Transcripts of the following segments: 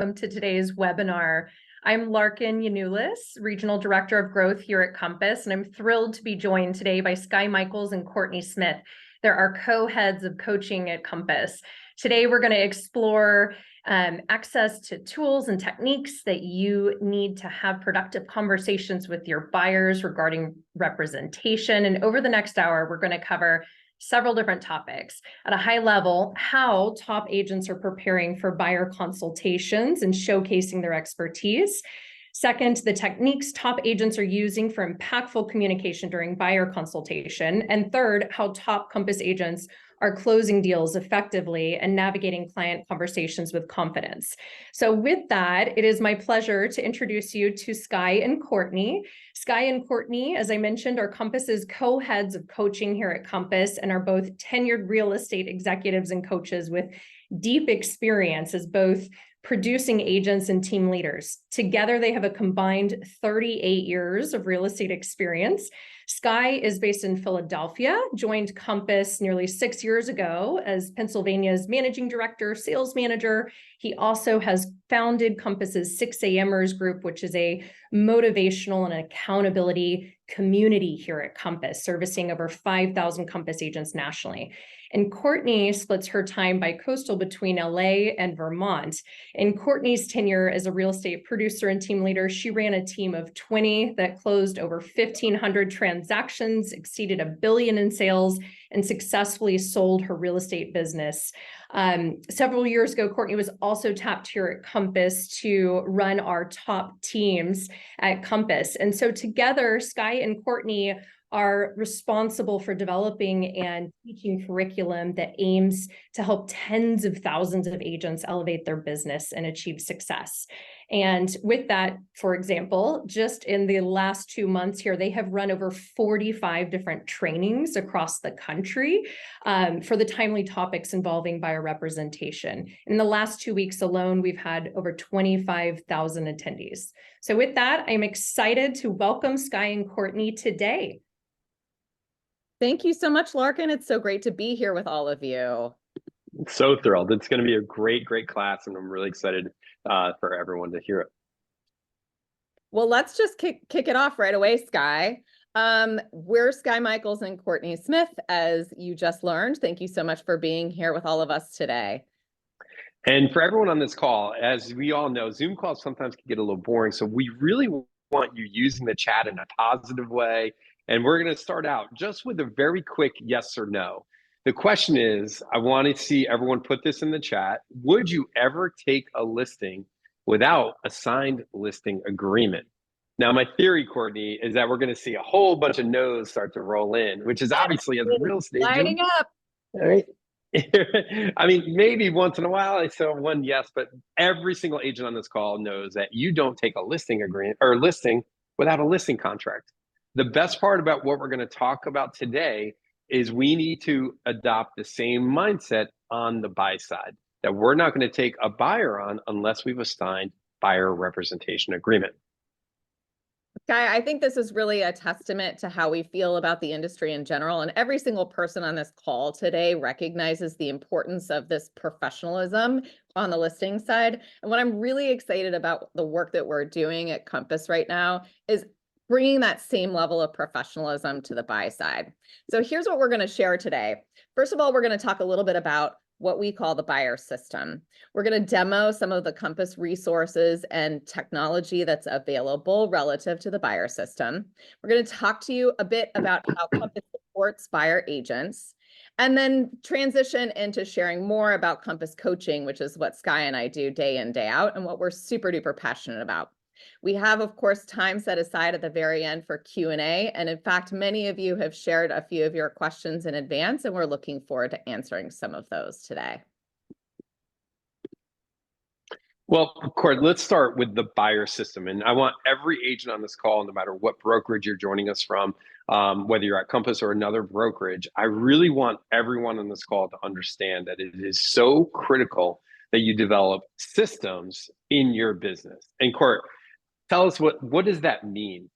Welcome to today's webinar. I'm Larkin Yanulis, Regional Director of Growth here at Compass, and I'm thrilled to be joined today by Sky Michaels and Courtney Smith. They're our co-heads of coaching at Compass. Today, we're going to explore access to tools and techniques that you need to have productive conversations with your buyers regarding representation. And over the next hour, we're going to cover several different topics. At a high level, how top agents are preparing for buyer consultations and showcasing their expertise. Second, the techniques top agents are using for impactful communication during buyer consultation. And third, how top Compass agents are closing deals effectively and navigating client conversations with confidence. So with that, it is my pleasure to introduce you to Sky and Courtney. Sky and Courtney, as I mentioned, are Compass's co-heads of coaching here at Compass and are both tenured real estate executives and coaches with deep experience as both producing agents and team leaders. Together, they have a combined 38 years of real estate experience. Sky is based in Philadelphia, joined Compass nearly 6 years ago as Pennsylvania's managing director, sales manager. He also has founded Compass's 6 a.m.ers group, which is a motivational and accountability community here at Compass, servicing over 5,000 Compass agents nationally. And Courtney splits her time bi-coastal between LA and Vermont. In Courtney's tenure as a real estate producer and team leader, she ran a team of 20 that closed over 1,500 transactions, exceeded $1 billion in sales, and successfully sold her real estate business. Several years ago, Courtney was also tapped here at Compass to run our top teams at Compass. And so together, Sky and Courtney are responsible for developing and teaching curriculum that aims to help tens of thousands of agents elevate their business and achieve success. And with that, for example, just in the last 2 months here, they have run over 45 different trainings across the country for the timely topics involving buyer representation. In the last 2 weeks alone, we've had over 25,000 attendees. So with that, I'm excited to welcome Sky and Courtney today. Thank you so much, Larkin. It's so great to be here with all of you. So thrilled. It's going to be a great class, and I'm really excited for everyone to hear it. Well, let's just kick it off right away, Sky. We're Sky Michaels and Courtney Smith, as you just learned. Thank you so much for being here with all of us today. And for everyone on this call, as we all know, Zoom calls sometimes can get a little boring. So we really want you using the chat in a positive way. And we're going to start out just with a very quick yes or no. The question is, I want to see everyone put this in the chat. Would you ever take a listing without a signed listing agreement? Now, my theory, Courtney, is that we're going to see a whole bunch of no's start to roll in, which is obviously as a real estate lighting agent, up. All right. I mean, maybe once in a while I saw one yes, but every single agent on this call knows that you don't take a listing agreement or listing without a listing contract. The best part about what we're going to talk about today is we need to adopt the same mindset on the buy side, that we're not going to take a buyer on unless we've signed buyer representation agreement. Sky, I think this is really a testament to how we feel about the industry in general. And every single person on this call today recognizes the importance of this professionalism on the listing side. And what I'm really excited about the work that we're doing at Compass right now is bringing that same level of professionalism to the buy side. So here's what we're going to share today. First of all, we're going to talk a little bit about what we call the buyer system. We're going to demo some of the Compass resources and technology that's available relative to the buyer system. We're going to talk to you a bit about how Compass supports buyer agents, and then transition into sharing more about Compass coaching, which is what Sky and I do day in, day out, and what we're super duper passionate about. We have, of course, time set aside at the very end for Q&A. And in fact, many of you have shared a few of your questions in advance, and we're looking forward to answering some of those today. Well, Court, let's start with the buyer system. And I want every agent on this call, no matter what brokerage you're joining us from, whether you're at Compass or another brokerage, I really want everyone on this call to understand that it is so critical that you develop systems in your business. And Court, tell us what does that mean?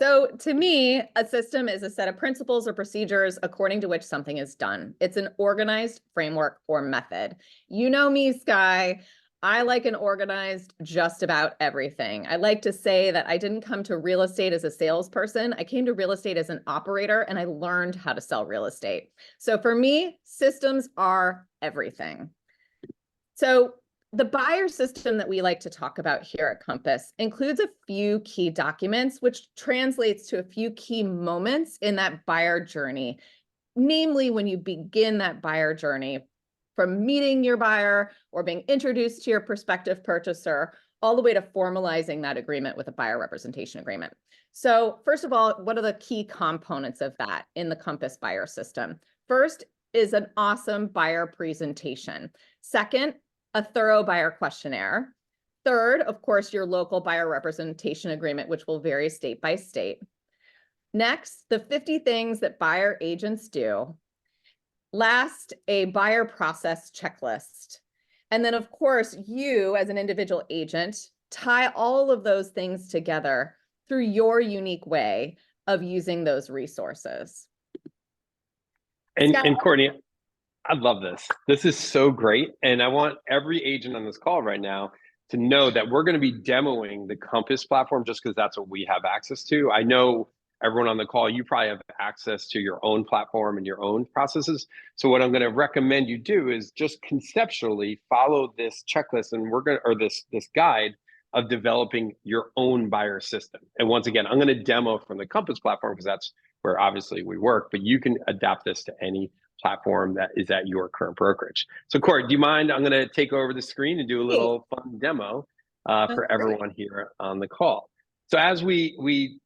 So to me, a system is a set of principles or procedures according to which something is done. It's an organized framework or method. You know me, Sky. I like and organized just about everything. I like to say that I didn't come to real estate as a salesperson. I came to real estate as an operator, and I learned how to sell real estate. So for me, systems are everything. So the buyer system that we like to talk about here at Compass includes a few key documents, which translates to a few key moments in that buyer journey, namely when you begin that buyer journey, from meeting your buyer or being introduced to your prospective purchaser, all the way to formalizing that agreement with a buyer representation agreement. So first of all, what are the key components of that in the Compass buyer system? First is an awesome buyer presentation. Second, a thorough buyer questionnaire. Third, of course, your local buyer representation agreement, which will vary state by state. Next, the 50 things that buyer agents do. Last, a buyer process checklist. And then, of course, you as an individual agent tie all of those things together through your unique way of using those resources. And Courtney, I love this. This is so great. And I want every agent on this call right now to know that we're going to be demoing the Compass platform just because that's what we have access to. I know everyone on the call, you probably have access to your own platform and your own processes. So what I'm going to recommend you do is just conceptually follow this checklist, and we're going to, or this guide of developing your own buyer system. And once again, I'm going to demo from the Compass platform because that's where obviously we work, but you can adapt this to any platform that is at your current brokerage. So Court, do you mind? I'm going to take over the screen and do a little fun demo for everyone here on the call. So as we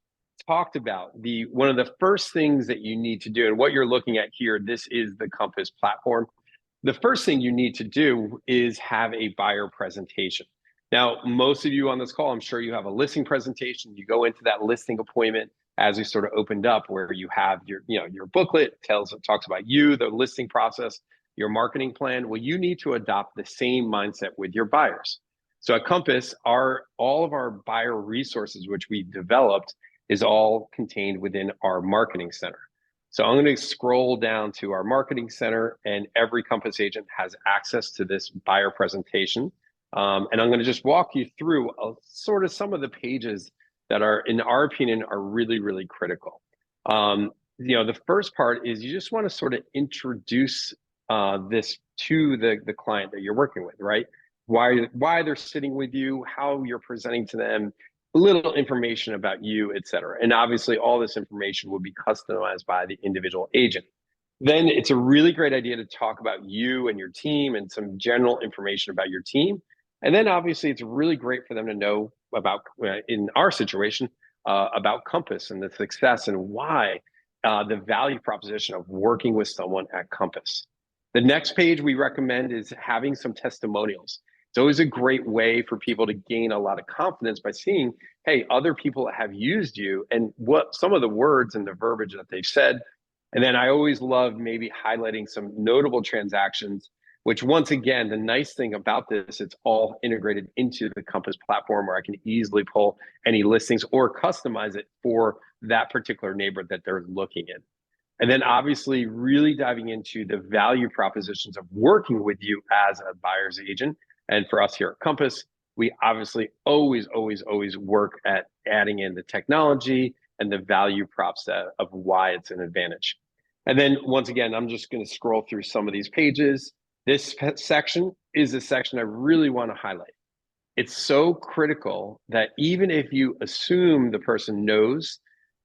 talked about, one of the first things that you need to do, and what you're looking at here, this is the Compass platform. The first thing you need to do is have a buyer presentation. Now, most of you on this call, I'm sure you have a listing presentation. You go into that listing appointment as we sort of opened up, where you have your booklet talks about you, the listing process, your marketing plan. Well, you need to adopt the same mindset with your buyers. So at Compass, all of our buyer resources, which we developed, is all contained within our marketing center. So I'm going to scroll down to our marketing center, and every Compass agent has access to this buyer presentation. And I'm going to just walk you through sort of some of the pages that are, in our opinion, are really, really critical. The first part is you just want to sort of introduce this to the client that you're working with, right? Why they're sitting with you, how you're presenting to them, a little information about you, et cetera. And obviously all this information will be customized by the individual agent. Then it's a really great idea to talk about you and your team and some general information about your team. And then obviously it's really great for them to know about, in our situation, about Compass and the success and why the value proposition of working with someone at Compass. The next page we recommend is having some testimonials. It's always a great way for people to gain a lot of confidence by seeing, hey, other people have used you and what some of the words and the verbiage that they've said. And then I always love maybe highlighting some notable transactions, which once again, the nice thing about this, it's all integrated into the Compass platform where I can easily pull any listings or customize it for that particular neighborhood that they're looking in. And then obviously really diving into the value propositions of working with you as a buyer's agent. And for us here at Compass, we obviously always work at adding in the technology and the value props of why it's an advantage. And then once again, I'm just going to scroll through some of these pages. This section is a section I really want to highlight. It's so critical that even if you assume the person knows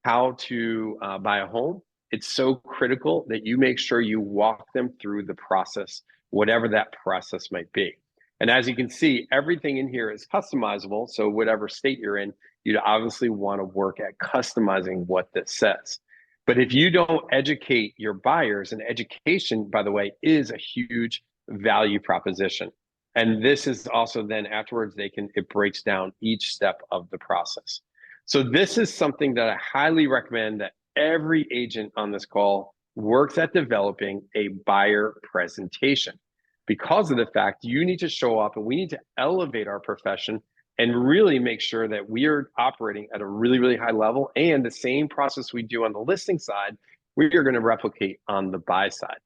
how to buy a home, it's so critical that you make sure you walk them through the process, whatever that process might be. And as you can see, everything in here is customizable. So whatever state you're in, you'd obviously want to work at customizing what this says. But if you don't educate your buyers, and education, by the way, is a huge value proposition. And this is also then afterwards, it breaks down each step of the process. So this is something that I highly recommend that every agent on this call works at developing a buyer presentation. Because of the fact you need to show up and we need to elevate our profession and really make sure that we are operating at a really, really high level, and the same process we do on the listing side, we are going to replicate on the buy side.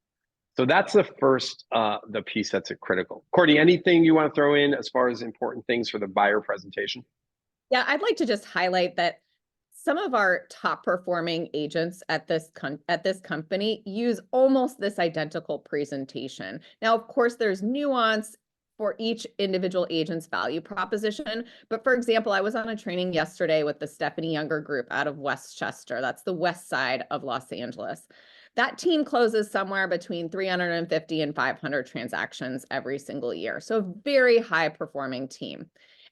So that's the first, the piece that's critical. Courtney, anything you want to throw in as far as important things for the buyer presentation? Yeah, I'd like to just highlight that some of our top performing agents at this company use almost this identical presentation. Now, of course, there's nuance for each individual agent's value proposition. But for example, I was on a training yesterday with the Stephanie Younger group out of Westchester. That's the west side of Los Angeles. That team closes somewhere between 350 and 500 transactions every single year. So a very high performing team.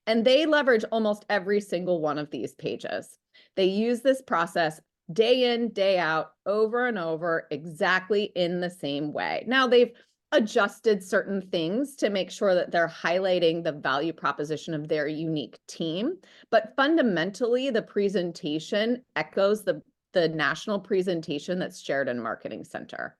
And they leverage almost every single one of these pages. They use this process day in, day out, over and over, exactly in the same way. Now they've adjusted certain things to make sure that they're highlighting the value proposition of their unique team. But fundamentally, the presentation echoes the national presentation that's shared in Marketing Center.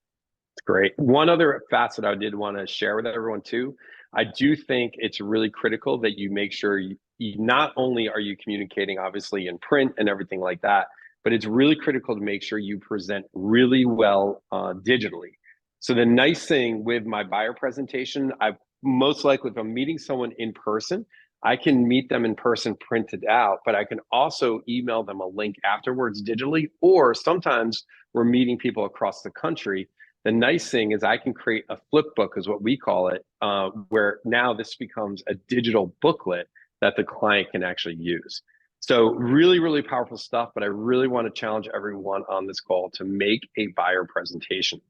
Great. One other facet I did want to share with everyone too. I do think it's really critical that you make sure you not only are you communicating obviously in print and everything like that, but it's really critical to make sure you present really well digitally. So the nice thing with my buyer presentation, I most likely if I'm meeting someone in person, I can meet them in person printed out, but I can also email them a link afterwards digitally, or sometimes we're meeting people across the country. The nice thing is I can create a flip book is what we call it, where now this becomes a digital booklet that the client can actually use. So really, really powerful stuff, but I really want to challenge everyone on this call to make a buyer presentation.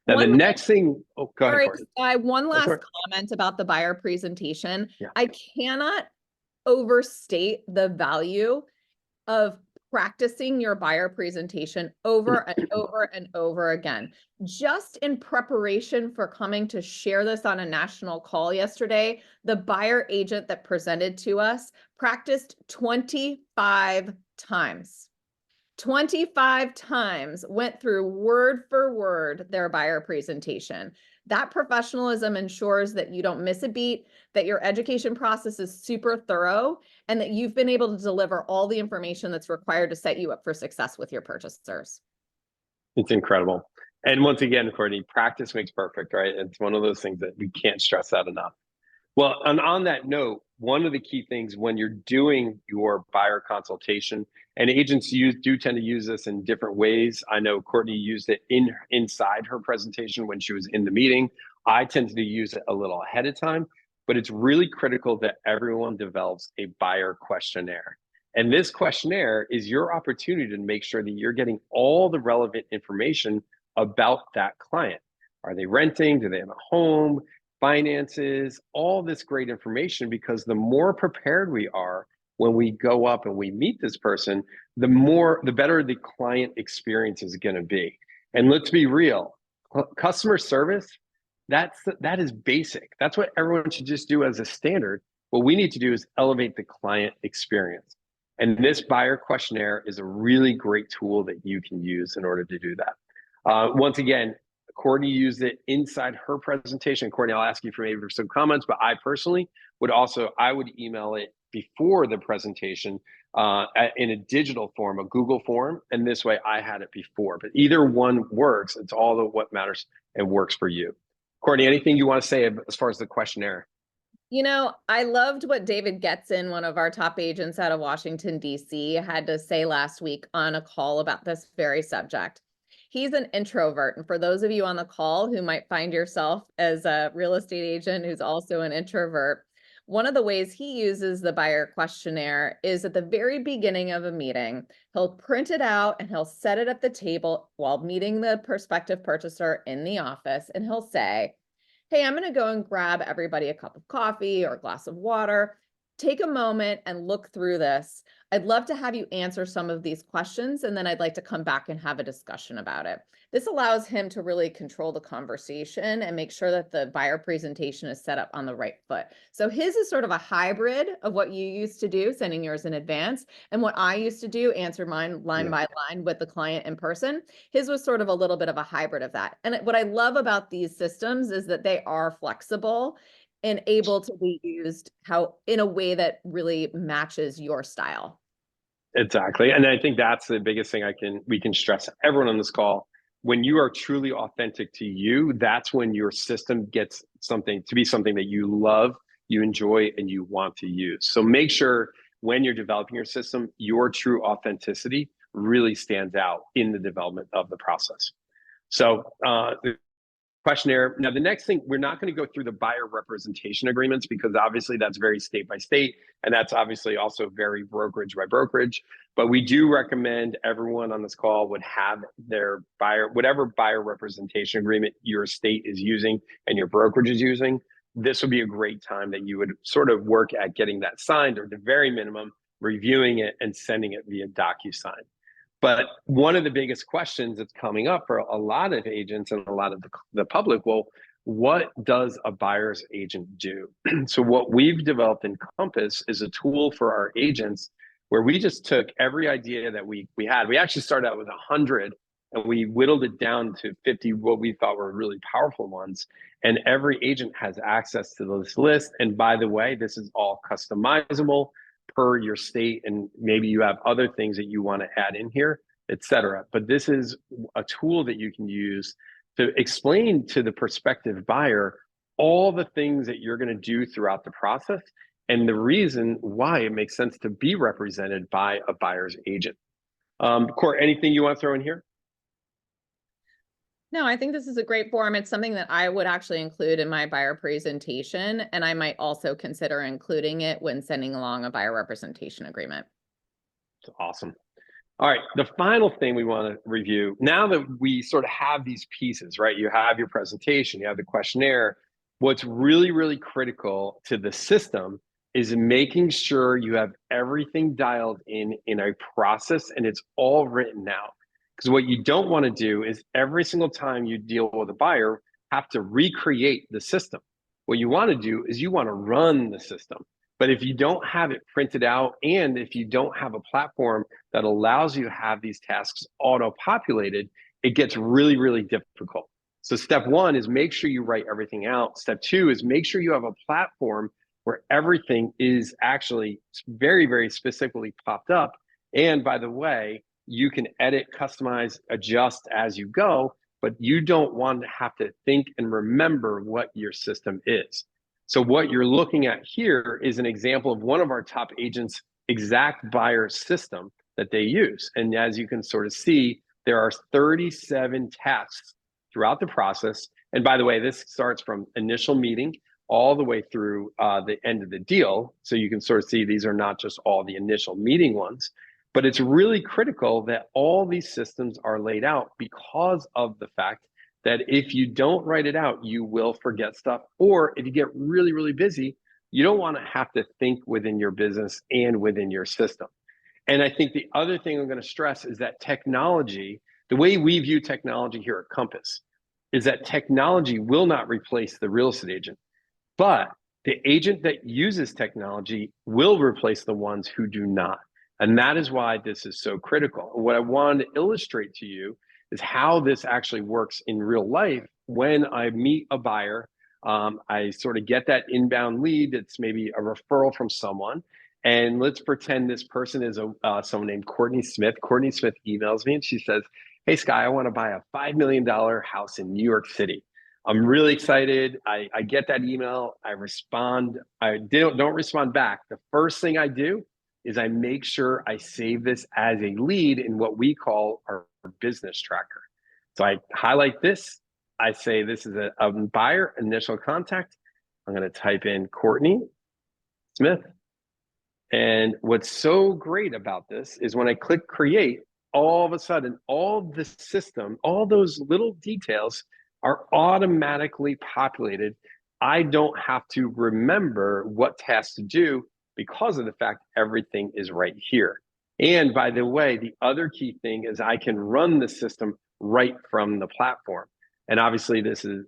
Now, the next thing, oh, go ahead, Courtney. One last comment about the buyer presentation. Yeah. I cannot overstate the value of practicing your buyer presentation over and over and over again. Just in preparation for coming to share this on a national call yesterday, the buyer agent that presented to us practiced 25 times. 25 times went through word for word their buyer presentation. That professionalism ensures that you don't miss a beat, that your education process is super thorough, and that you've been able to deliver all the information that's required to set you up for success with your purchasers. It's incredible. And once again, Courtney, practice makes perfect, right? It's one of those things that we can't stress that enough. Well, and on that note, one of the key things when you're doing your buyer consultation, and agents do tend to use this in different ways. I know Courtney used it inside her presentation when she was in the meeting. I tend to use it a little ahead of time, but it's really critical that everyone develops a buyer questionnaire. And this questionnaire is your opportunity to make sure that you're getting all the relevant information about that client. Are they renting? Do they have a home? Finances, all this great information, because the more prepared we are when we go up and we meet this person, the better the client experience is going to be. And let's be real, customer service, that is basic. That's what everyone should just do as a standard. What we need to do is elevate the client experience. And this buyer questionnaire is a really great tool that you can use in order to do that. Once again, Courtney used it inside her presentation. Courtney, I'll ask you for maybe some comments, but I personally would email it before the presentation in a digital form, a Google form, and this way I had it before. But either one works. It's all of what matters and works for you. Courtney, anything you want to say as far as the questionnaire? You know, I loved what David Getson, one of our top agents out of Washington, D.C., had to say last week on a call about this very subject. He's an introvert. And for those of you on the call who might find yourself as a real estate agent who's also an introvert, one of the ways he uses the buyer questionnaire is at the very beginning of a meeting. He'll print it out and he'll set it at the table while meeting the prospective purchaser in the office. And he'll say, hey, I'm going to go and grab everybody a cup of coffee or a glass of water. Take a moment and look through this. I'd love to have you answer some of these questions, and then I'd like to come back and have a discussion about it. This allows him to really control the conversation and make sure that the buyer presentation is set up on the right foot. So his is sort of a hybrid of what you used to do, sending yours in advance, and what I used to do, answer mine line by line with the client in person. His was sort of a little bit of a hybrid of that. And what I love about these systems is that they are flexible and able to be used in a way that really matches your style. Exactly. And I think that's the biggest thing we can stress everyone on this call when you are truly authentic to you, that's when your system gets something to be something that you love, you enjoy, and you want to use. So make sure when you're developing your system, your true authenticity really stands out in the development of the process. So the questionnaire. Now, the next thing, we're not going to go through the buyer representation agreements because obviously that's very state by state, and that's obviously also very brokerage by brokerage. But we do recommend everyone on this call would have their buyer, whatever buyer representation agreement your state is using and your brokerage is using. This would be a great time that you would sort of work at getting that signed, or at the very minimum, reviewing it and sending it via DocuSign. But one of the biggest questions that's coming up for a lot of agents and a lot of the public, well, what does a buyer's agent do? So what we've developed in Compass is a tool for our agents where we just took every idea that we had. We actually started out with 100 and we whittled it down to 50, what we thought were really powerful ones. And every agent has access to this list. And by the way, this is all customizable per your state, and maybe you have other things that you want to add in here, etc. But this is a tool that you can use to explain to the prospective buyer all the things that you're going to do throughout the process and the reason why it makes sense to be represented by a buyer's agent. Court, anything you want to throw in here? No, I think this is a great forum. It's something that I would actually include in my buyer presentation, and I might also consider including it when sending along a buyer representation agreement. That's awesome. All right, the final thing we want to review, now that we sort of have these pieces, right? You have your presentation, you have the questionnaire. What's really, really critical to the system is making sure you have everything dialed in a process and it's all written out. Because what you don't want to do is every single time you deal with a buyer, have to recreate the system. What you want to do is you want to run the system. But if you don't have it printed out, and if you don't have a platform that allows you to have these tasks auto-populated, it gets really, really difficult. So step one is make sure you write everything out. Step two is make sure you have a platform where everything is actually very, very specifically popped up. And by the way, you can edit, customize, adjust as you go, but you don't want to have to think and remember what your system is. So what you're looking at here is an example of one of our top agents' exact buyer system that they use. And as you can sort of see, there are 37 tasks throughout the process. And by the way, this starts from initial meeting all the way through the end of the deal. So you can sort of see these are not just all the initial meeting ones. But it's really critical that all these systems are laid out because of the fact that if you don't write it out, you will forget stuff. Or if you get really, really busy, you don't want to have to think within your business and within your system. And I think the other thing I'm going to stress is that technology, the way we view technology here at Compass, is that technology will not replace the real estate agent. But the agent that uses technology will replace the ones who do not. And that is why this is so critical. And what I wanted to illustrate to you is how this actually works in real life. When I meet a buyer, I sort of get that inbound lead. It's maybe a referral from someone. And let's pretend this person is someone named Courtney Smith. Courtney Smith emails me and she says, "Hey, Sky, I want to buy a $5 million house in New York City. I'm really excited." I get that email. I respond. I don't respond back. The first thing I do is I make sure I save this as a lead in what we call our business tracker. So I highlight this. I say this is a buyer initial contact. I'm going to type in Courtney Smith. And what's so great about this is when I click create, all of a sudden, all the system, all those little details are automatically populated. I don't have to remember what task to do because of the fact everything is right here. And by the way, the other key thing is I can run the system right from the platform. And obviously this is,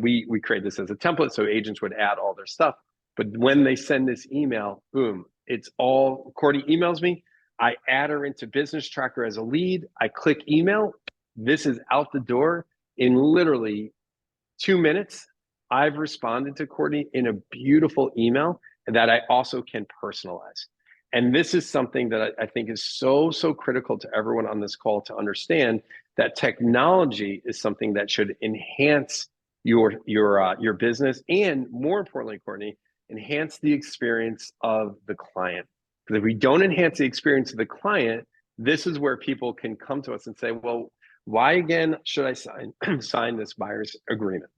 we create this as a template so agents would add all their stuff. But when they send this email, boom, it's all, Courtney emails me, I add her into business tracker as a lead, I click email, this is out the door in literally 2 minutes. I've responded to Courtney in a beautiful email that I also can personalize. And this is something that I think is so critical to everyone on this call to understand, that technology is something that should enhance your business, and more importantly, Courtney, enhance the experience of the client. Because if we don't enhance the experience of the client, this is where people can come to us and say, well, why again should I sign this buyer's agreement?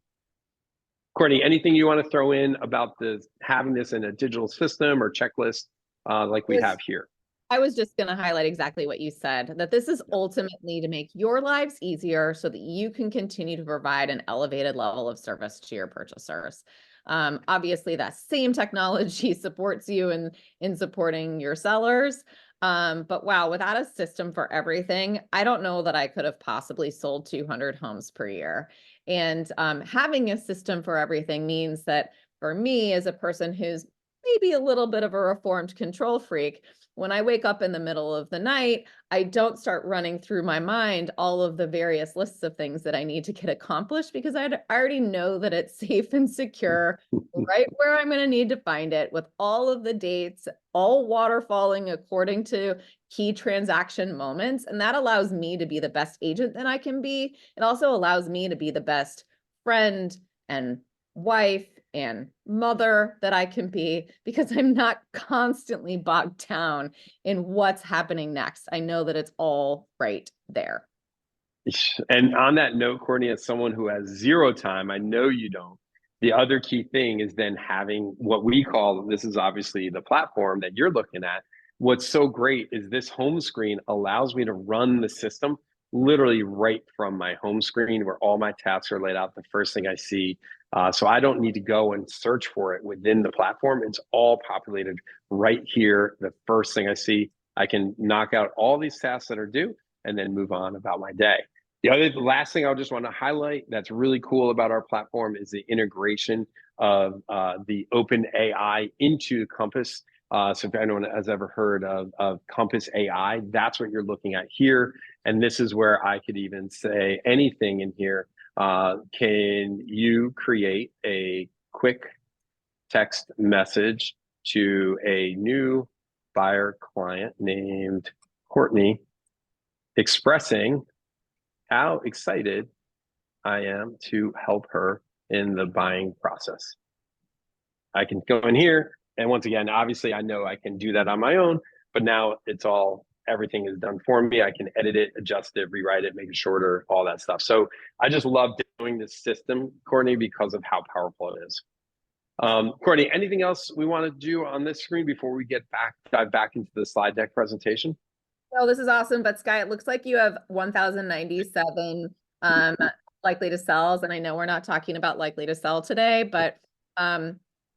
Courtney, anything you want to throw in about having this in a digital system or checklist like we have here? I was just going to highlight exactly what you said, that this is ultimately to make your lives easier so that you can continue to provide an elevated level of service to your purchasers. Obviously, that same technology supports you in supporting your sellers. But wow, without a system for everything, I don't know that I could have possibly sold 200 homes per year. And having a system for everything means that for me, as a person who's maybe a little bit of a reformed control freak, when I wake up in the middle of the night, I don't start running through my mind all of the various lists of things that I need to get accomplished, because I already know that it's safe and secure right where I'm going to need to find it, with all of the dates, all waterfalling according to key transaction moments. And that allows me to be the best agent that I can be. It also allows me to be the best friend and wife and mother that I can be, because I'm not constantly bogged down in what's happening next. I know that it's all right there. And on that note, Courtney, as someone who has zero time, I know you don't. The other key thing is then having what we call, this is obviously the platform that you're looking at. What's so great is this home screen allows me to run the system literally right from my home screen, where all my tasks are laid out. The first thing I see. So I don't need to go and search for it within the platform. It's all populated right here. The first thing I see, I can knock out all these tasks that are due and then move on about my day. The last thing I just want to highlight that's really cool about our platform is the integration of the open AI into Compass. So if anyone has ever heard of Compass AI, that's what you're looking at here. And this is where I could even say anything in here. Can you create a quick text message to a new buyer client named Courtney, expressing how excited I am to help her in the buying process? I can go in here, and once again, obviously I know I can do that on my own, but now everything is done for me. I can edit it, adjust it, rewrite it, make it shorter, all that stuff. So I just love doing this system, Courtney, because of how powerful it is. Courtney, anything else we want to do on this screen before we dive back into the slide deck presentation? Oh, this is awesome. But Sky, it looks like you have 1,097 likely to sells. And I know we're not talking about likely to sell today, but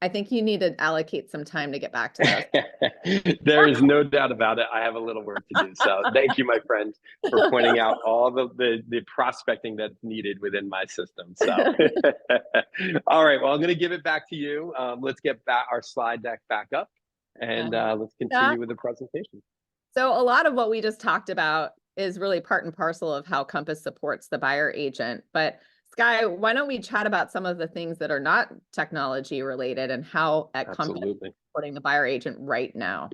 I think you need to allocate some time to get back to those. There is no doubt about it. I have a little work to do. So thank you, my friend, for pointing out all the prospecting that's needed within my system. So, all right, well, I'm going to give it back to you. Let's get our slide deck back up, and let's continue with the presentation. So a lot of what we just talked about is really part and parcel of how Compass supports the buyer agent. But Sky, why don't we chat about some of the things that are not technology related and how at Compass is supporting the buyer agent right now?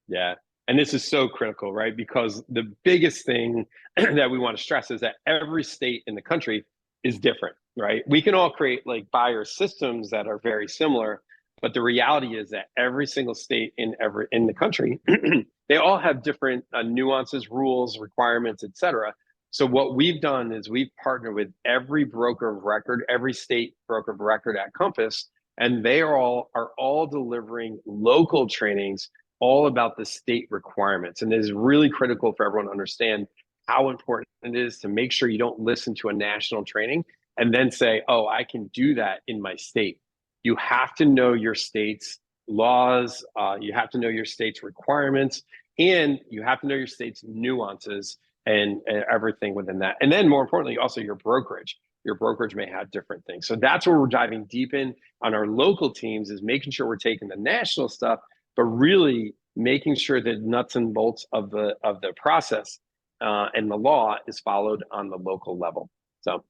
Yeah. And this is so critical, right? Because the biggest thing that we want to stress is that every state in the country is different, right? We can all create like buyer systems that are very similar, but the reality is that every single state in the country, they all have different nuances, rules, requirements, et cetera. So what we've done is we've partnered with every broker of record, every state broker of record at Compass, and they are all delivering local trainings all about the state requirements. And it is really critical for everyone to understand how important it is to make sure you don't listen to a national training and then say, oh, I can do that in my state. You have to know your state's laws, you have to know your state's requirements, and you have to know your state's nuances and everything within that. And then more importantly, also your brokerage. Your brokerage may have different things. So that's where we're diving deep in on our local teams, is making sure we're taking the national stuff, but really making sure that nuts and bolts of the process and the law is followed on the local level. So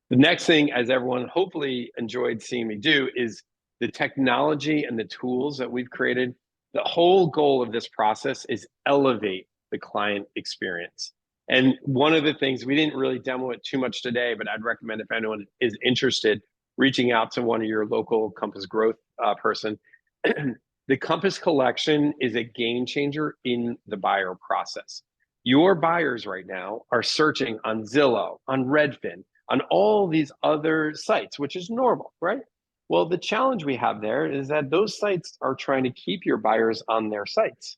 the next thing, as everyone hopefully enjoyed seeing me do, is the technology and the tools that we've created The whole goal of this process is elevate the client experience. And one of the things, we didn't really demo it too much today, but I'd recommend if anyone is interested, reaching out to one of your local Compass Growth person. The Compass Collection is a game changer in the buyer process. Your buyers right now are searching on Zillow, on Redfin, on all these other sites, which is normal, right? Well, the challenge we have there is that those sites are trying to keep your buyers on their sites.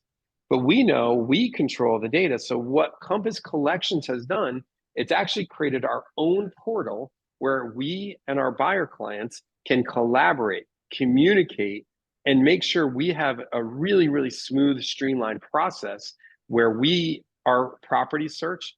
But we know we control the data. So what Compass Collections has done, it's actually created our own portal where we and our buyer clients can collaborate, communicate, and make sure we have a really, really smooth, streamlined process where our property search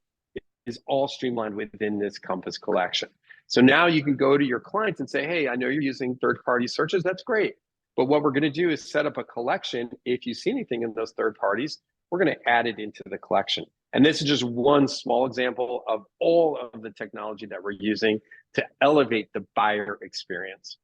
is all streamlined within this Compass Collection. So now you can go to your clients and say, hey, I know you're using third-party searches, that's great. But what we're gonna do is set up a collection. If you see anything in those third parties, we're gonna add it into the collection. And this is just one small example of all of the technology that we're using to elevate the buyer experience.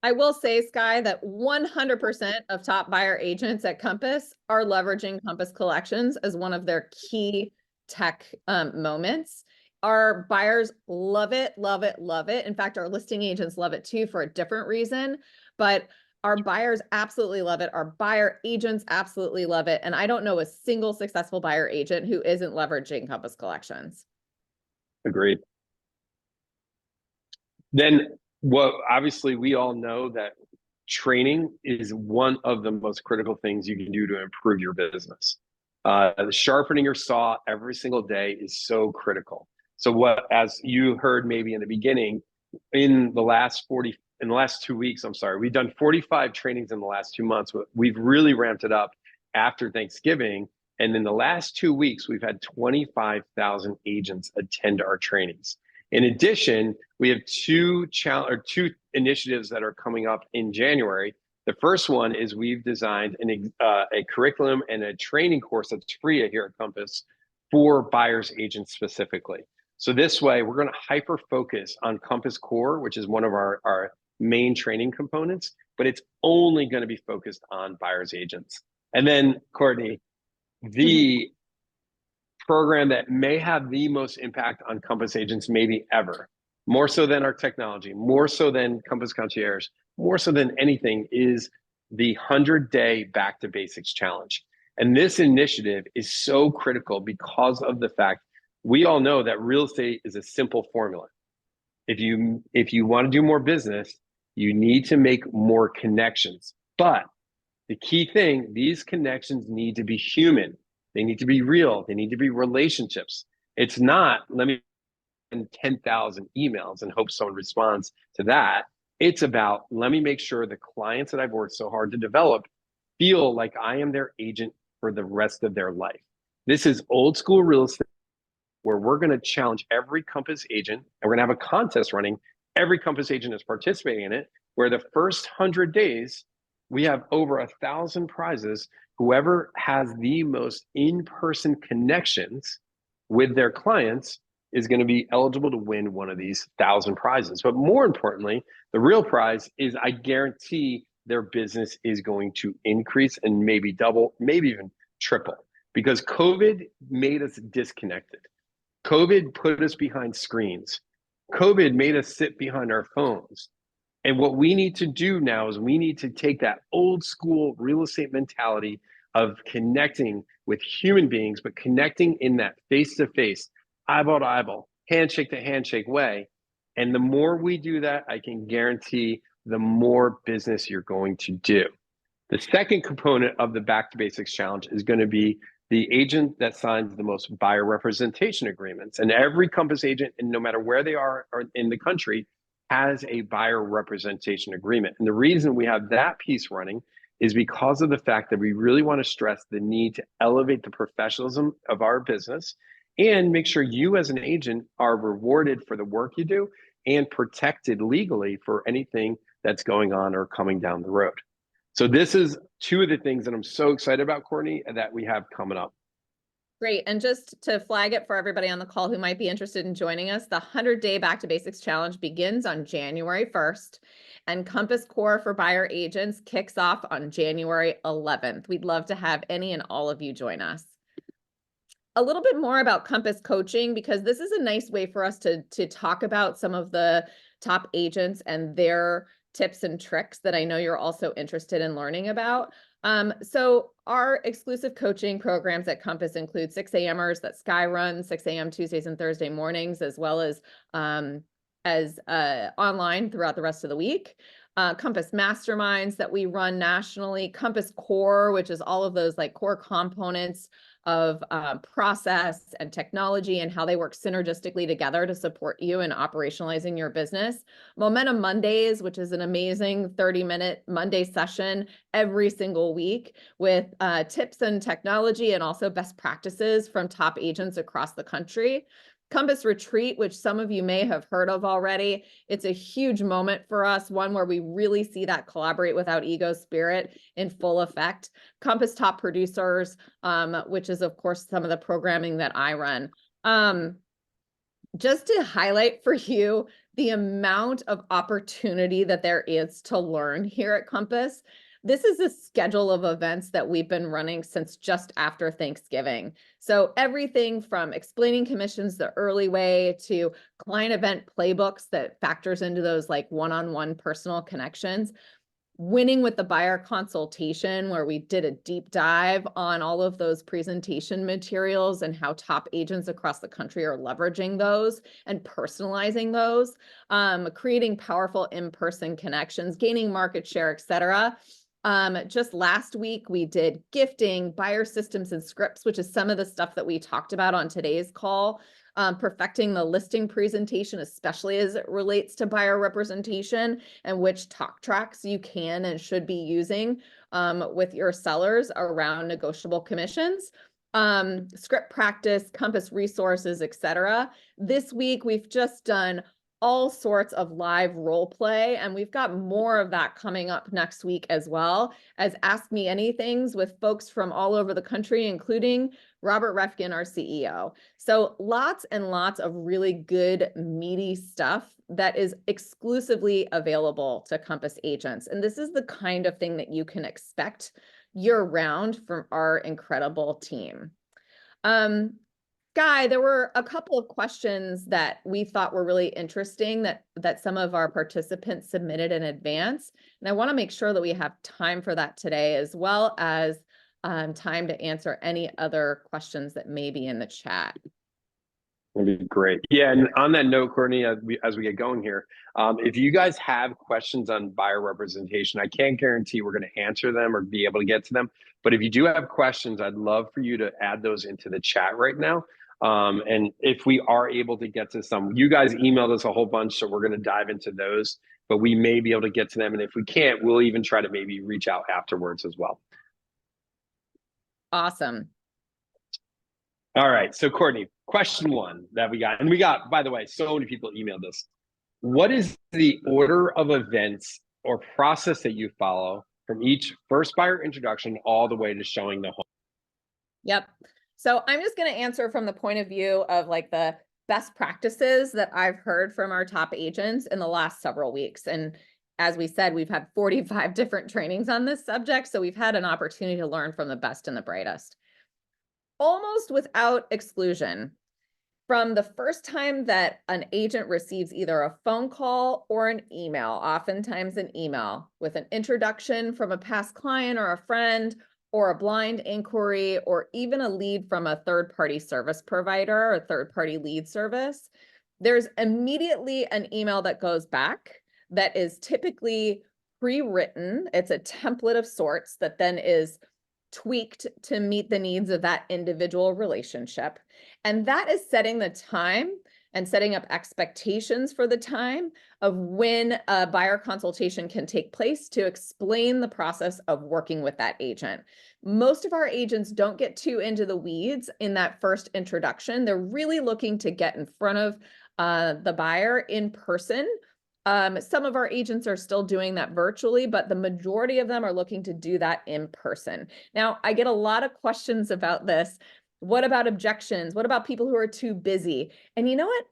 I will say, Sky, that 100% of top buyer agents at Compass are leveraging Compass Collections as one of their key tech moments. Our buyers love it, love it, love it. In fact, our listing agents love it too for a different reason, but our buyers absolutely love it. Our buyer agents absolutely love it. And I don't know a single successful buyer agent who isn't leveraging Compass Collections. Agreed. Then, well, obviously we all know that training is one of the most critical things you can do to improve your business. Sharpening your saw every single day is so critical. So as you heard maybe in the beginning, in the last 2 weeks, we've done 45 trainings in the last 2 months. We've really ramped it up after Thanksgiving. And in the last 2 weeks, we've had 25,000 agents attend our trainings. In addition, we have two initiatives that are coming up in January. The first one is we've designed a curriculum and a training course that's free here at Compass for buyers agents specifically. So this way, we're going to hyper focus on Compass Core, which is one of our main training components, but it's only going to be focused on buyers agents. And then, Courtney, the program that may have the most impact on Compass agents maybe ever, more so than our technology, more so than Compass Concierge, more so than anything, is the 100-day Back to Basics Challenge. And this initiative is so critical because of the fact we all know that real estate is a simple formula. If you want to do more business, you need to make more connections. But the key thing, these connections need to be human. They need to be real. They need to be relationships. It's not, let me send 10,000 emails and hope someone responds to that. It's about, let me make sure the clients that I've worked so hard to develop feel like I am their agent for the rest of their life. This is old school real estate where we're going to challenge every Compass agent, and we're going to have a contest running. Every Compass agent is participating in it, where the first 100 days, we have over 1,000 prizes. Whoever has the most in-person connections with their clients is going to be eligible to win one of these 1,000 prizes. But more importantly, the real prize is I guarantee their business is going to increase and maybe double, maybe even triple, because COVID made us disconnected. COVID put us behind screens. COVID made us sit behind our phones. And what we need to do now is we need to take that old school real estate mentality of connecting with human beings, but connecting in that face-to-face, eyeball to eyeball, handshake to handshake way. And the more we do that, I can guarantee the more business you're going to do. The second component of the Back to Basics Challenge is going to be the agent that signs the most buyer representation agreements. And every Compass agent, and no matter where they are in the country, has a buyer representation agreement. And the reason we have that piece running is because of the fact that we really want to stress the need to elevate the professionalism of our business and make sure you as an agent are rewarded for the work you do and protected legally for anything that's going on or coming down the road. So this is two of the things that I'm so excited about, Courtney, that we have coming up. Great. And just to flag it for everybody on the call who might be interested in joining us, the 100-day Back to Basics Challenge begins on January 1st, and Compass Core for buyer agents kicks off on January 11th. We'd love to have any and all of you join us. A little bit more about Compass coaching, because this is a nice way for us to talk about some of the top agents and their tips and tricks that I know you're also interested in learning about. So our exclusive coaching programs at Compass include 6 a.m.ers that Sky runs 6 a.m. Tuesdays and Thursday mornings, as well as online throughout the rest of the week. Compass Masterminds that we run nationally, Compass Core, which is all of those like core components of process and technology and how they work synergistically together to support you in operationalizing your business. Momentum Mondays, which is an amazing 30-minute Monday session every single week with tips and technology and also best practices from top agents across the country. Compass Retreat, which some of you may have heard of already. It's a huge moment for us, one where we really see that collaborate without ego spirit in full effect. Compass Top Producers, which is of course some of the programming that I run. Just to highlight for you the amount of opportunity that there is to learn here at Compass. This is a schedule of events that we've been running since just after Thanksgiving. So everything from explaining commissions the early way to client event playbooks that factors into those like one-on-one personal connections. Winning with the buyer consultation, where we did a deep dive on all of those presentation materials and how top agents across the country are leveraging those and personalizing those, creating powerful in-person connections, gaining market share, et cetera. Just last week, we did gifting, buyer systems and scripts, which is some of the stuff that we talked about on today's call, perfecting the listing presentation, especially as it relates to buyer representation and which talk tracks you can and should be using with your sellers around negotiable commissions. Script practice, Compass resources, et cetera. This week, we've just done all sorts of live role play, and we've got more of that coming up next week as well as Ask Me Anythings with folks from all over the country, including Robert Refkin, our CEO. So lots and lots of really good, meaty stuff that is exclusively available to Compass agents. And this is the kind of thing that you can expect year-round from our incredible team. Guy, there were a couple of questions that we thought were really interesting that some of our participants submitted in advance. And I want to make sure that we have time for that today, as well as time to answer any other questions that may be in the chat. That'd be great. Yeah, and on that note, Courtney, as we get going here, if you guys have questions on buyer representation, I can't guarantee we're going to answer them or be able to get to them. But if you do have questions, I'd love for you to add those into the chat right now. And if we are able to get to some, you guys emailed us a whole bunch, so we're going to dive into those, but we may be able to get to them. And if we can't, we'll even try to maybe reach out afterwards as well. Awesome. All right. So Courtney, question one that we got, and we got, by the way, so many people emailed us. What is the order of events or process that you follow from each first buyer introduction all the way to showing the home? Yep. So I'm just going to answer from the point of view of like the best practices that I've heard from our top agents in the last several weeks. And as we said, we've had 45 different trainings on this subject. So we've had an opportunity to learn from the best and the brightest. Almost without exclusion, from the first time that an agent receives either a phone call or an email, oftentimes an email with an introduction from a past client or a friend, or a blind inquiry, or even a lead from a third-party service provider or third-party lead service, there's immediately an email that goes back that is typically pre-written. It's a template of sorts that then is tweaked to meet the needs of that individual relationship. And that is setting the time and setting up expectations for the time of when a buyer consultation can take place to explain the process of working with that agent. Most of our agents don't get too into the weeds in that first introduction. They're really looking to get in front of the buyer in person. Some of our agents are still doing that virtually, but the majority of them are looking to do that in person. Now, I get a lot of questions about this. What about objections? What about people who are too busy? And you know what?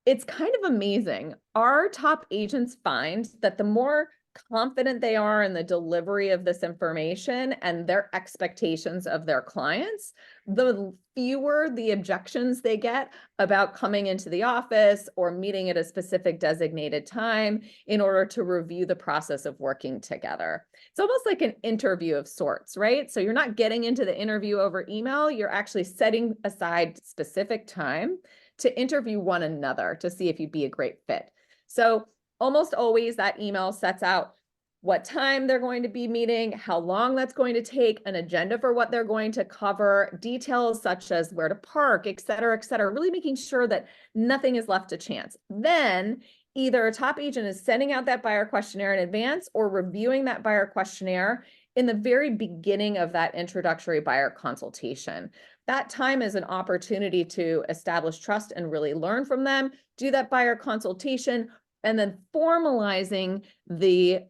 It's kind of amazing. Our top agents find that the more confident they are in the delivery of this information and their expectations of their clients, the fewer the objections they get about coming into the office or meeting at a specific designated time in order to review the process of working together. It's almost like an interview of sorts, right? So you're not getting into the interview over email, you're actually setting aside specific time to interview one another to see if you'd be a great fit. So almost always that email sets out what time they're going to be meeting, how long that's going to take, an agenda for what they're going to cover, details such as where to park, et cetera, really making sure that nothing is left to chance. Then either a top agent is sending out that buyer questionnaire in advance or reviewing that buyer questionnaire in the very beginning of that introductory buyer consultation. That time is an opportunity to establish trust and really learn from them, do that buyer consultation, and then formalizing the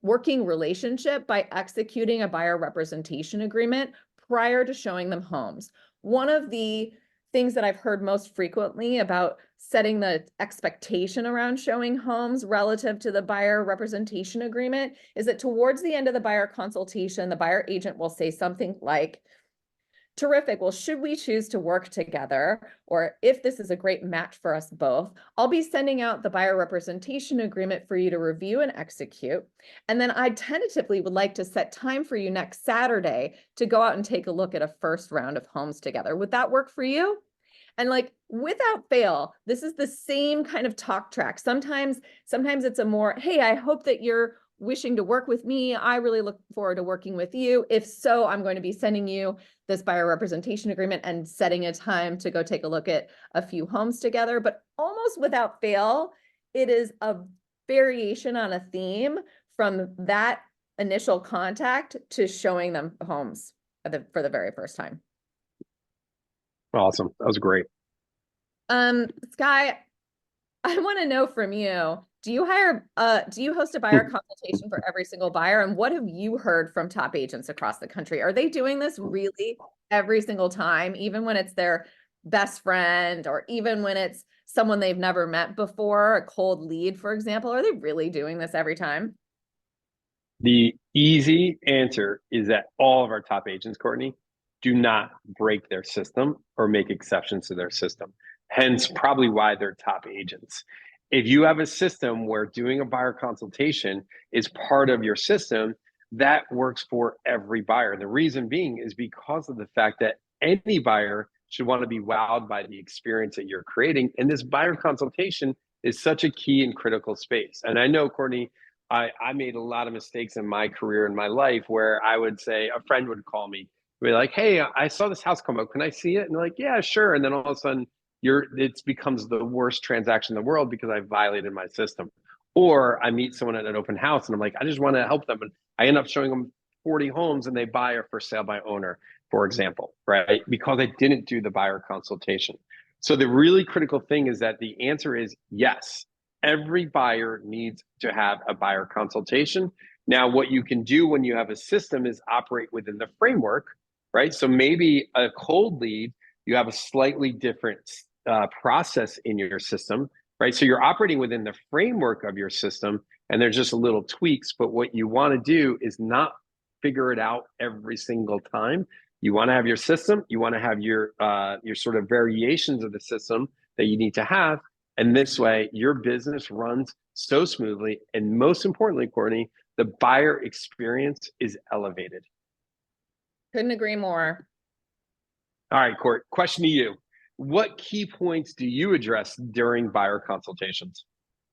working relationship by executing a buyer representation agreement prior to showing them homes. One of the things that I've heard most frequently about setting the expectation around showing homes relative to the buyer representation agreement is that towards the end of the buyer consultation, the buyer agent will say something like, "Terrific. Well, should we choose to work together, or if this is a great match for us both, I'll be sending out the buyer representation agreement for you to review and execute. And then I tentatively would like to set time for you next Saturday to go out and take a look at a first round of homes together. Would that work for you?" And like without fail, this is the same kind of talk track. Sometimes it's a more, "Hey, I hope that you're wishing to work with me. I really look forward to working with you. If so, I'm going to be sending you this buyer representation agreement and setting a time to go take a look at a few homes together." But almost without fail, it is a variation on a theme from that initial contact to showing them homes for the very first time. Awesome. That was great. Sky, I want to know from you, do you host a buyer consultation for every single buyer? And what have you heard from top agents across the country? Are they doing this really every single time, even when it's their best friend, or even when it's someone they've never met before, a cold lead, for example? Are they really doing this every time? The easy answer is that all of our top agents, Courtney, do not break their system or make exceptions to their system. Hence, probably why they're top agents. If you have a system where doing a buyer consultation is part of your system, that works for every buyer. The reason being is because of the fact that any buyer should want to be wowed by the experience that you're creating. And this buyer consultation is such a key and critical space. And I know, Courtney, I made a lot of mistakes in my career and my life where I would say, a friend would call me, be like, "Hey, I saw this house come up. Can I see it?" And they're like, "Yeah, sure." And then all of a sudden, it becomes the worst transaction in the world because I violated my system. Or I meet someone at an open house and I'm like, I just want to help them. And I end up showing them 40 homes and they buy a for sale by owner, for example, right? Because I didn't do the buyer consultation. So the really critical thing is that the answer is yes. Every buyer needs to have a buyer consultation. Now, what you can do when you have a system is operate within the framework, right? So maybe a cold lead, you have a slightly different process in your system, right? So you're operating within the framework of your system and there's just a little tweaks, but what you want to do is not figure it out every single time. You want to have your system, you want to have your sort of variations of the system that you need to have. And this way your business runs so smoothly. And most importantly, Courtney, the buyer experience is elevated. Couldn't agree more. All right, Court, question to you. What key points do you address during buyer consultations?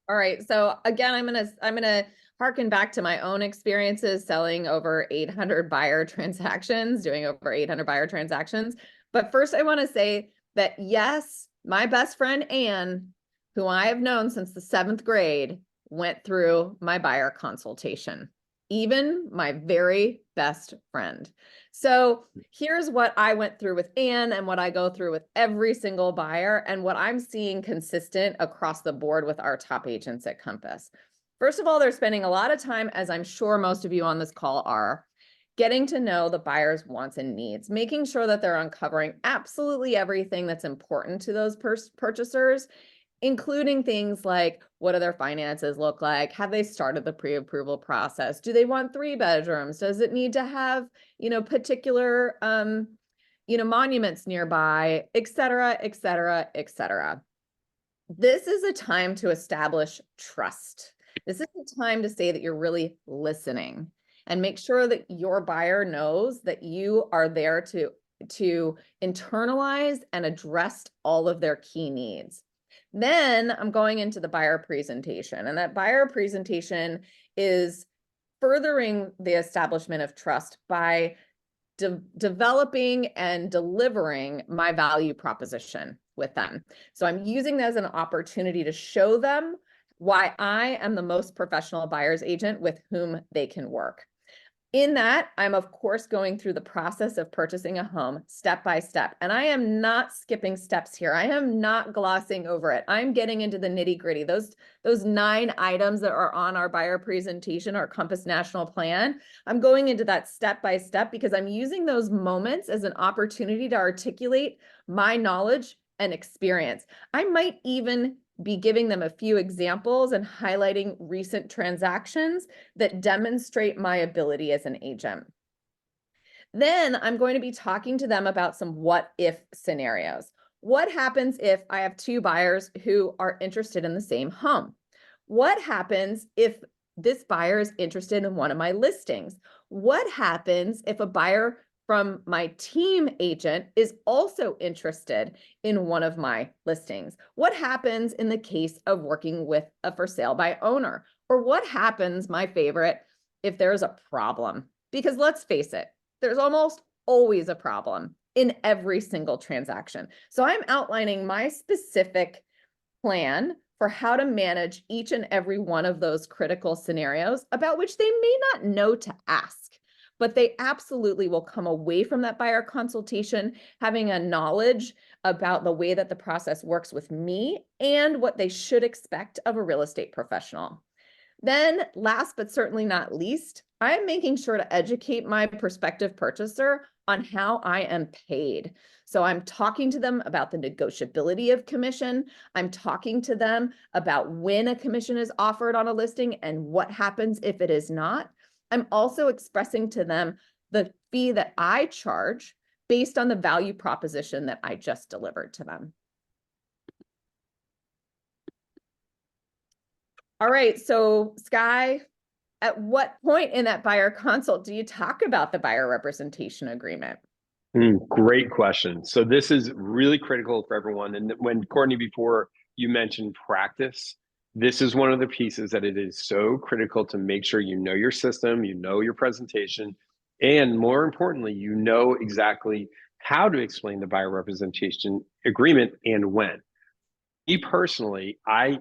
All right. So again, I'm gonna harken back to my own experiences selling over 800 buyer transactions, doing over 800 buyer transactions. But first, I want to say that yes, my best friend Anne, who I have known since the 7th grade, went through my buyer consultation. Even my very best friend. So here's what I went through with Anne and what I go through with every single buyer and what I'm seeing consistent across the board with our top agents at Compass. First of all, they're spending a lot of time, as I'm sure most of you on this call are, getting to know the buyer's wants and needs, making sure that they're uncovering absolutely everything that's important to those purchasers, including things like, what do their finances look like? Have they started the pre-approval process? Do they want 3 bedrooms? Does it need to have, particular, monuments nearby, et cetera, et cetera, et cetera. This is a time to establish trust. This is a time to say that you're really listening and make sure that your buyer knows that you are there to internalize and address all of their key needs. Then I'm going into the buyer presentation, and that buyer presentation is furthering the establishment of trust by developing and delivering my value proposition with them. So I'm using that as an opportunity to show them why I am the most professional buyer's agent with whom they can work. In that, I'm of course going through the process of purchasing a home step by step. And I am not skipping steps here. I am not glossing over it. I'm getting into the nitty-gritty. Those 9 items that are on our buyer presentation, our Compass National Plan, I'm going into that step by step because I'm using those moments as an opportunity to articulate my knowledge and experience. I might even be giving them a few examples and highlighting recent transactions that demonstrate my ability as an agent. Then I'm going to be talking to them about some what if scenarios. What happens if I have 2 buyers who are interested in the same home? What happens if this buyer is interested in one of my listings? What happens if a buyer from my team agent is also interested in one of my listings? What happens in the case of working with a for sale by owner? Or what happens, my favorite, if there's a problem? Because let's face it, there's almost always a problem in every single transaction. So I'm outlining my specific plan for how to manage each and every one of those critical scenarios about which they may not know to ask. But they absolutely will come away from that buyer consultation having a knowledge about the way that the process works with me and what they should expect of a real estate professional. Then last but certainly not least, I'm making sure to educate my prospective purchaser on how I am paid. So I'm talking to them about the negotiability of commission. I'm talking to them about when a commission is offered on a listing and what happens if it is not. I'm also expressing to them the fee that I charge based on the value proposition that I just delivered to them. All right, so Sky, at what point in that buyer consult do you talk about the buyer representation agreement? Great question. So this is really critical for everyone. And when Courtney, before you mentioned practice, this is one of the pieces that it is so critical to make sure you know your system, you know your presentation, and more importantly, you know exactly how to explain the buyer representation agreement and when. Me personally, I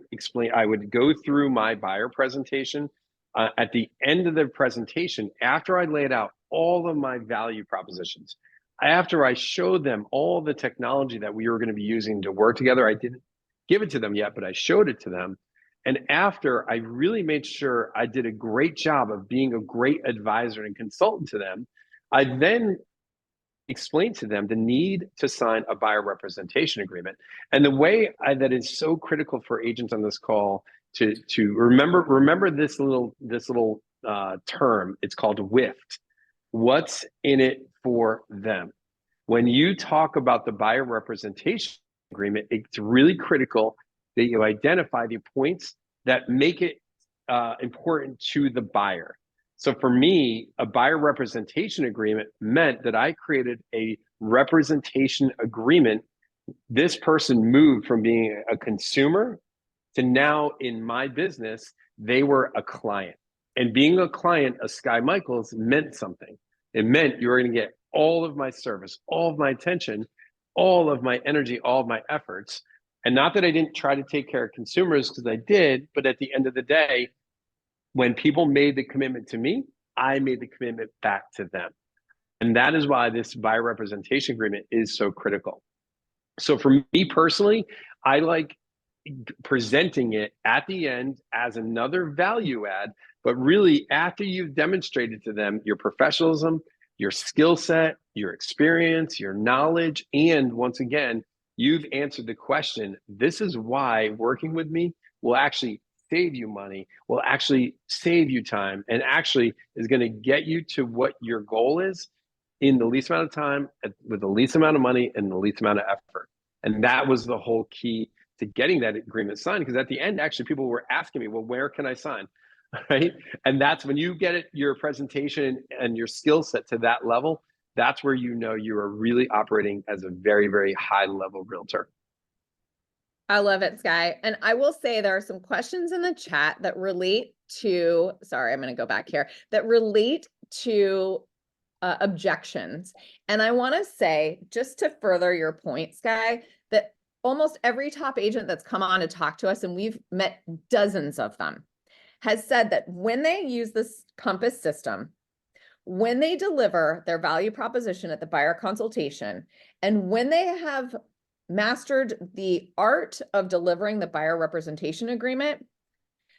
would go through my buyer presentation. At the end of the presentation, after I laid out all of my value propositions, after I showed them all the technology that we were going to be using to work together, I didn't give it to them yet, but I showed it to them. And after I really made sure I did a great job of being a great advisor and consultant to them, I then explained to them the need to sign a buyer representation agreement. And the way that is so critical for agents on this call to remember this little term. It's called WIFT. What's in it for them? When you talk about the buyer representation agreement, it's really critical that you identify the points that make it important to the buyer. So for me, a buyer representation agreement meant that I created a representation agreement. This person moved from being a consumer to now in my business, they were a client. And being a client of Sky Michaels meant something. It meant you were going to get all of my service, all of my attention, all of my energy, all of my efforts. And not that I didn't try to take care of consumers, because I did, but at the end of the day, when people made the commitment to me, I made the commitment back to them. And that is why this buyer representation agreement is so critical. So for me personally, I like presenting it at the end as another value add, but really after you've demonstrated to them your professionalism, your skill set, your experience, your knowledge, and once again, you've answered the question, this is why working with me will actually save you money, will actually save you time, and actually is going to get you to what your goal is in the least amount of time, with the least amount of money, and the least amount of effort. And that was the whole key to getting that agreement signed. Because at the end, actually, people were asking me, well, where can I sign? Right? And that's when you get it, your presentation and your skill set to that level, that's where you know you are really operating as a very, very high level realtor. I love it, Sky. And I will say there are some questions in the chat that relate to, sorry, I'm going to go back here, that relate to objections. And I want to say, just to further your point, Sky, that almost every top agent that's come on to talk to us, and we've met dozens of them, has said that when they use this Compass system, when they deliver their value proposition at the buyer consultation, and when they have mastered the art of delivering the buyer representation agreement,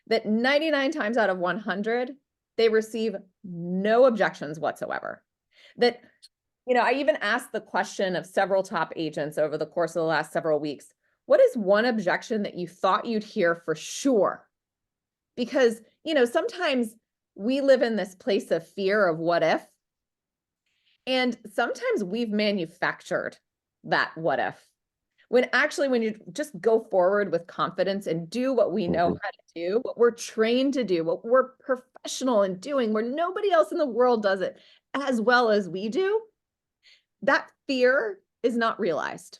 that 99 times out of 100, they receive no objections whatsoever. That, you know, I even asked the question of several top agents over the course of the last several weeks, what is one objection that you thought you'd hear for sure? Because, you know, sometimes we live in this place of fear of what if, and sometimes we've manufactured that what if. When actually, when you just go forward with confidence and do what we know how to do, what we're trained to do, what we're professional in doing, where nobody else in the world does it as well as we do, that fear is not realized.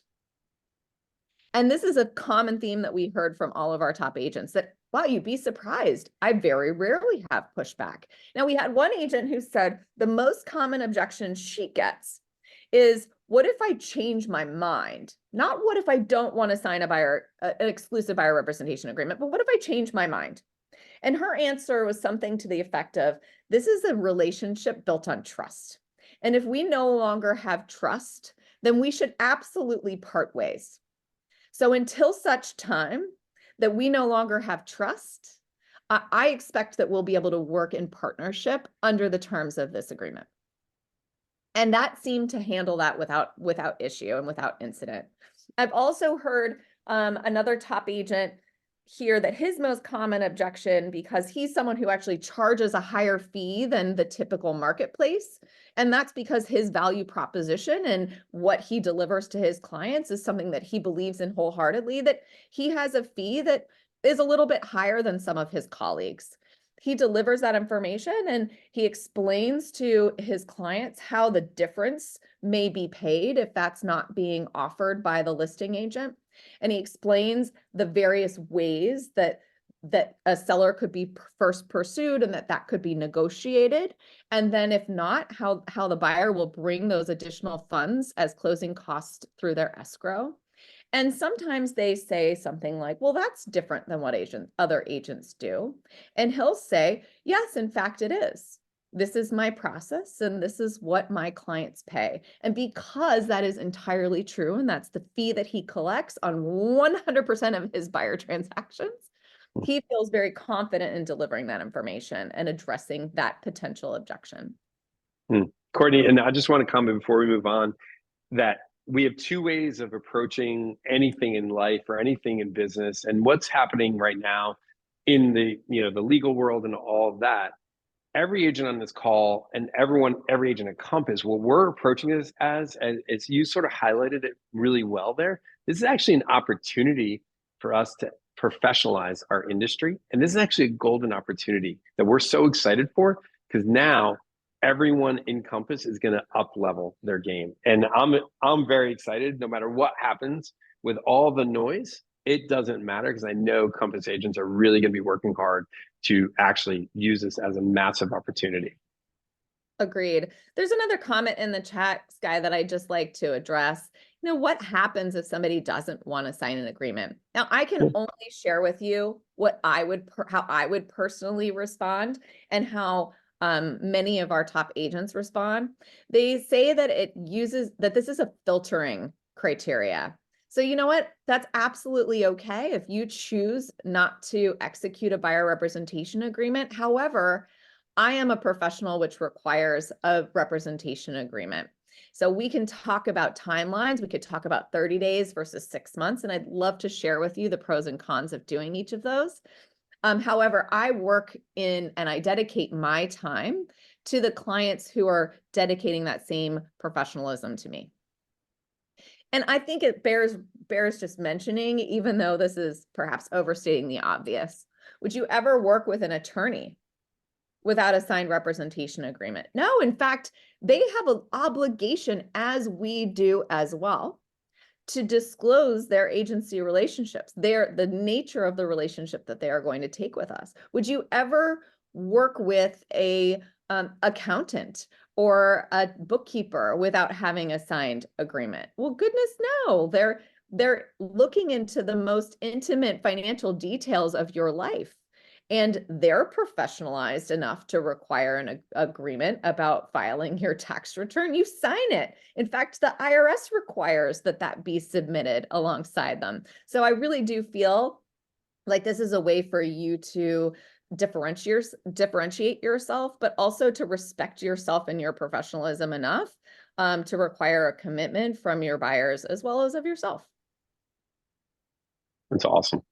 And this is a common theme that we heard from all of our top agents, that, wow, you'd be surprised. I very rarely have pushback. Now, we had one agent who said the most common objection she gets is, what if I change my mind? Not what if I don't want to sign an exclusive buyer representation agreement, but what if I change my mind? And her answer was something to the effect of, this is a relationship built on trust. And if we no longer have trust, then we should absolutely part ways. So until such time that we no longer have trust, I expect that we'll be able to work in partnership under the terms of this agreement. And that seemed to handle that without issue and without incident. I've also heard another top agent here that his most common objection, because he's someone who actually charges a higher fee than the typical marketplace, and that's because his value proposition and what he delivers to his clients is something that he believes in wholeheartedly, that he has a fee that is a little bit higher than some of his colleagues. He delivers that information and he explains to his clients how the difference may be paid if that's not being offered by the listing agent. And he explains the various ways that a seller could be first pursued and that could be negotiated. And then if not, how the buyer will bring those additional funds as closing costs through their escrow. And sometimes they say something like, well, that's different than what other agents do. And he'll say, yes, in fact, it is. This is my process and this is what my clients pay. And because that is entirely true, and that's the fee that he collects on 100% of his buyer transactions, he feels very confident in delivering that information and addressing that potential objection. Courtney, and I just want to comment before we move on that we have two ways of approaching anything in life or anything in business, and what's happening right now in the legal world and all of that. Every agent on this call and every agent at Compass, what we're approaching this as you sort of highlighted it really well there. This is actually an opportunity for us to professionalize our industry, and this is actually a golden opportunity that we're so excited for, because now everyone in Compass is going to up level their game. And I'm very excited. No matter what happens with all the noise, it doesn't matter, because I know Compass agents are really going to be working hard to actually use this as a massive opportunity. Agreed. There's another comment in the chat, Sky, that I'd just like to address. You know, what happens if somebody doesn't want to sign an agreement? Now, I can only share with you what how I would personally respond and how many of our top agents respond. They say that this is a filtering criteria. So you know what? That's absolutely okay if you choose not to execute a buyer representation agreement. However, I am a professional which requires a representation agreement. So we can talk about timelines. We could talk about 30 days versus 6 months, and I'd love to share with you the pros and cons of doing each of those. However, I work in and I dedicate my time to the clients who are dedicating that same professionalism to me. And I think it bears just mentioning, even though this is perhaps overstating the obvious. Would you ever work with an attorney without a signed representation agreement? No, in fact, they have an obligation, as we do as well, to disclose their agency relationships, the nature of the relationship that they are going to take with us. Would you ever work with a accountant or a bookkeeper without having a signed agreement? Well, goodness no. They're looking into the most intimate financial details of your life. And they're professionalized enough to require an agreement about filing your tax return. You sign it. In fact, the IRS requires that be submitted alongside them. So I really do feel like this is a way for you to differentiate yourself, but also to respect yourself and your professionalism enough to require a commitment from your buyers as well as of yourself. That's awesome.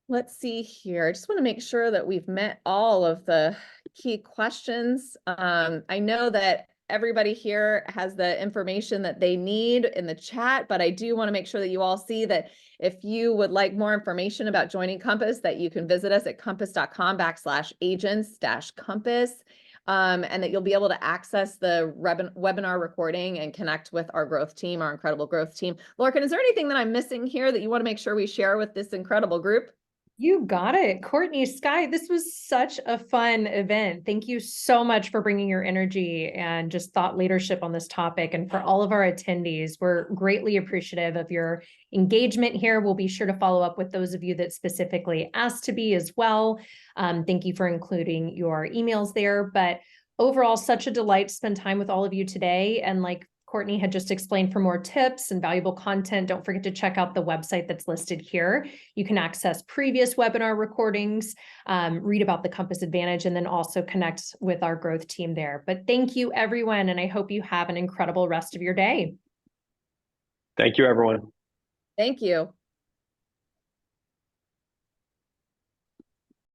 Let's see here. I just want to make sure that we've met all of the key questions. I know that everybody here has the information that they need in the chat, but I do want to make sure that you all see that if you would like more information about joining Compass, that you can visit us at compass.com/agents-compass, and that you'll be able to access the webinar recording and connect with our growth team, our incredible growth team. Lorcan, is there anything that I'm missing here that you want to make sure we share with this incredible group? You got it. Courtney, Sky, this was such a fun event. Thank you so much for bringing your energy and just thought leadership on this topic. And for all of our attendees, we're greatly appreciative of your engagement here. We'll be sure to follow up with those of you that specifically asked to be as well. Thank you for including your emails there. But overall, such a delight to spend time with all of you today. And like Courtney had just explained, for more tips and valuable content, don't forget to check out the website that's listed here. You can access previous webinar recordings, read about the Compass Advantage, and then also connect with our growth team there. But thank you, everyone, and I hope you have an incredible rest of your day. Thank you, everyone. Thank you.